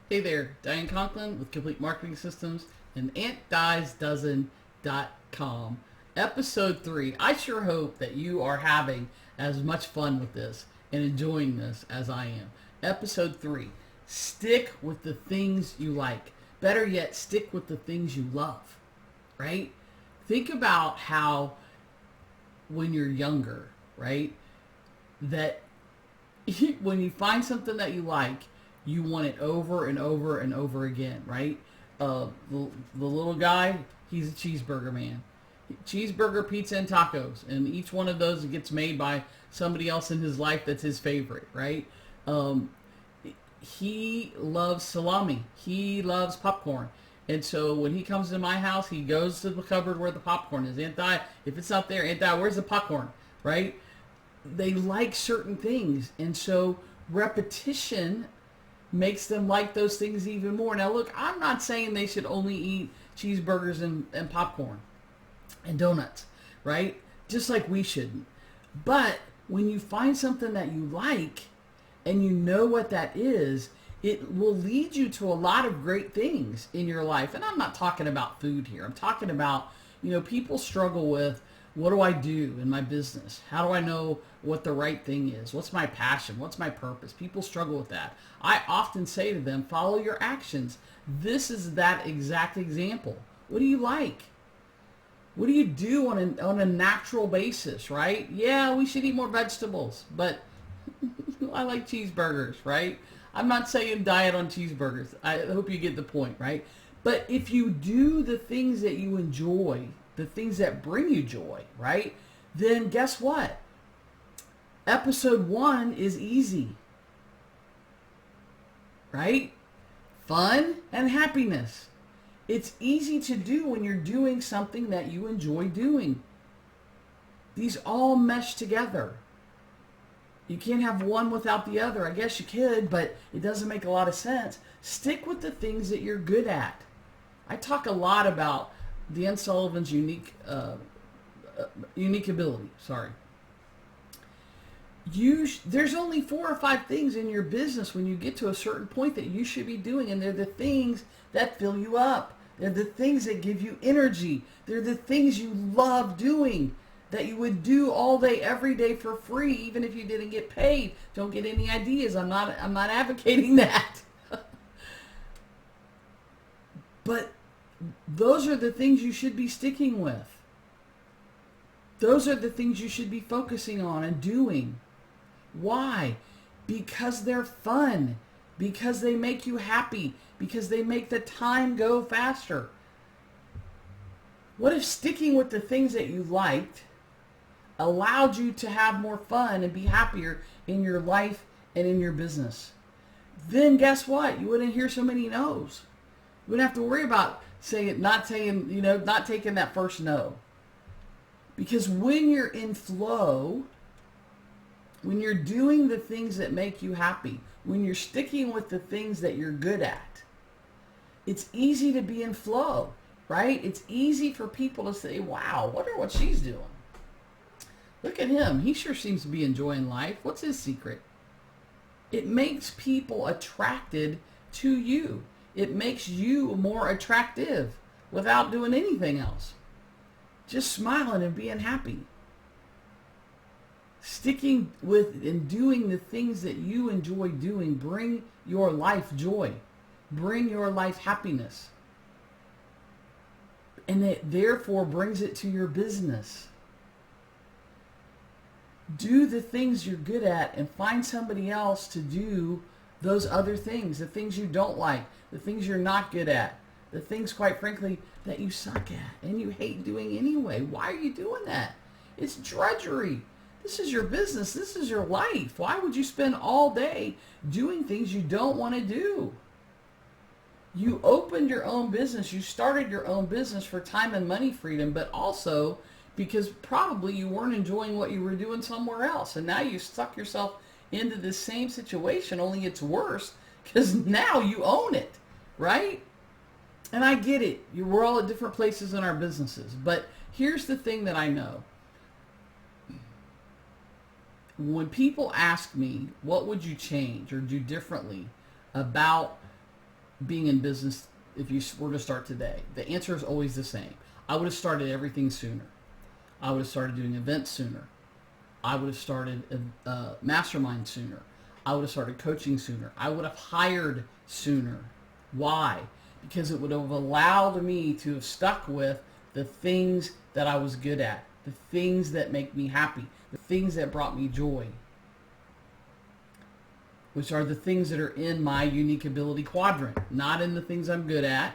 Hey there, Diane Conklin with Complete Marketing Systems and AuntDiesDozen.com. Episode 3. I sure hope that you are having as much fun with this and enjoying this as I am. Episode 3. Stick with the things you like. Better yet, stick with the things you love. Right? Think about how when you're younger, right, that when you find something that you like, you want it over and over and over again, right? The little guy, he's a cheeseburger man. Cheeseburger, pizza, and tacos. And each one of those gets made by somebody else in his life that's his favorite, right? He loves salami. He loves popcorn. And so when he comes to my house, he goes to the cupboard where the popcorn is. Aunt Di, if it's not there, Aunt Di, where's the popcorn, right? They like certain things. And so repetition makes them like those things even more. Now look, I'm not saying they should only eat cheeseburgers and popcorn and donuts, right? Just like we shouldn't. But when you find something that you like and you know what that is, it will lead you to a lot of great things in your life. And I'm not talking about food here. I'm talking about, people struggle with, what do I do in my business? How do I know what the right thing is? What's my passion? What's my purpose? People struggle with that. I often say to them, follow your actions. This is that exact example. What do you like? What do you do on a natural basis, right? Yeah, we should eat more vegetables, but I like cheeseburgers, right? I'm not saying diet on cheeseburgers. I hope you get the point, right? But if you do the things that you enjoy, the things that bring you joy, right? Then guess what? Episode 1 is easy, right? Fun and happiness. It's easy to do when you're doing something that you enjoy doing. These all mesh together. You can't have one without the other. I guess you could, but it doesn't make a lot of sense. Stick with the things that you're good at. I talk a lot about Dan Sullivan's unique ability. Sorry. There's only 4 or 5 things in your business when you get to a certain point that you should be doing, and they're the things that fill you up. They're the things that give you energy. They're the things you love doing, that you would do all day, every day for free, even if you didn't get paid. Don't get any ideas. I'm not advocating that. But those are the things you should be sticking with. Those are the things you should be focusing on and doing. Why? Because they're fun. Because they make you happy. Because they make the time go faster. What if sticking with the things that you liked allowed you to have more fun and be happier in your life and in your business? Then guess what? You wouldn't hear so many no's. You wouldn't have to worry about not taking that first no. Because when you're in flow, when you're doing the things that make you happy, when you're sticking with the things that you're good at, it's easy to be in flow, right? It's easy for people to say, wow, wonder what she's doing. Look at him. He sure seems to be enjoying life. What's his secret? It makes people attracted to you. It makes you more attractive without doing anything else. Just smiling and being happy. Sticking with and doing the things that you enjoy doing bring your life joy. Bring your life happiness. And it therefore brings it to your business. Do the things you're good at and find somebody else to do those other things, the things you don't like, the things you're not good at, the things, quite frankly, that you suck at and you hate doing anyway. Why are you doing that? It's drudgery. This is your business. This is your life. Why would you spend all day doing things you don't want to do? You opened your own business. You started your own business for time and money freedom, but also because probably you weren't enjoying what you were doing somewhere else. And now you stuck yourself into the same situation, only it's worse because now you own it, right? And I get it. We're all at different places in our businesses. But here's the thing that I know. When people ask me, what would you change or do differently about being in business if you were to start today? The answer is always the same. I would have started everything sooner. I would have started doing events sooner. I would have started a mastermind sooner. I would have started coaching sooner. I would have hired sooner. Why? Because it would have allowed me to have stuck with the things that I was good at, the things that make me happy, the things that brought me joy, which are the things that are in my unique ability quadrant, not in the things I'm good at,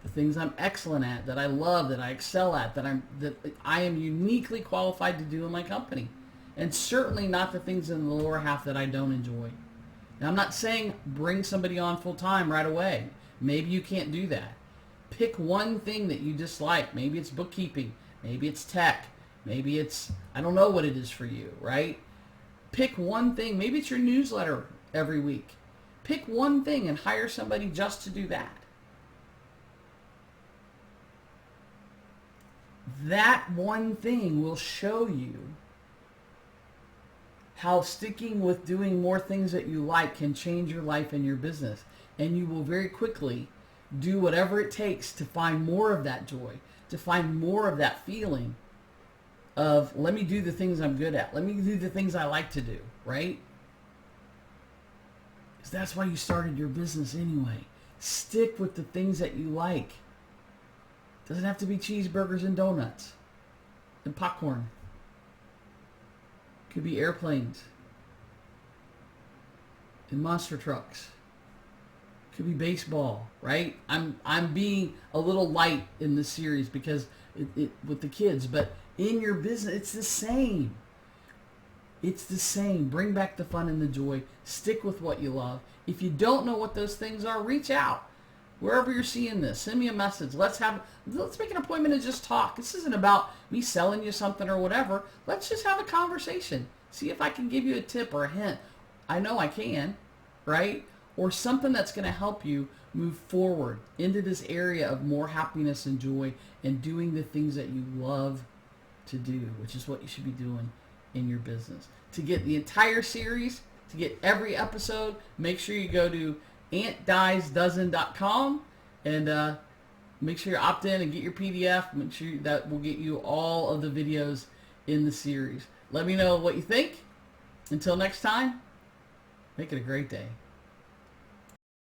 the things I'm excellent at, that I love, that I excel at, that I am uniquely qualified to do in my company, and certainly not the things in the lower half that I don't enjoy. Now, I'm not saying bring somebody on full time right away. Maybe you can't do that. Pick one thing that you dislike. Maybe it's bookkeeping. Maybe it's tech. Maybe it's, I don't know what it is for you, right? Pick one thing. Maybe it's your newsletter every week. Pick one thing and hire somebody just to do that. That one thing will show you how sticking with doing more things that you like can change your life and your business. And you will very quickly do whatever it takes to find more of that joy, to find more of that feeling of, let me do the things I'm good at. Let me do the things I like to do, right? Because that's why you started your business anyway. Stick with the things that you like. Doesn't have to be cheeseburgers and donuts and popcorn. Could be airplanes and monster trucks. Could be baseball, right? I'm being a little light in this series because it with the kids, but in your business, it's the same. It's the same. Bring back the fun and the joy. Stick with what you love. If you don't know what those things are, reach out. Wherever you're seeing this, send me a message. Let's make an appointment and just talk. This isn't about me selling you something or whatever. Let's just have a conversation. See if I can give you a tip or a hint. I know I can, right? Or something that's going to help you move forward into this area of more happiness and joy and doing the things that you love to do, which is what you should be doing in your business. To get the entire series, to get every episode, make sure you go to antdiesdozen.com and make sure you opt in and get your PDF. Make sure that will get you all of the videos in the series. Let me know what you think. Until next time, make it a great day.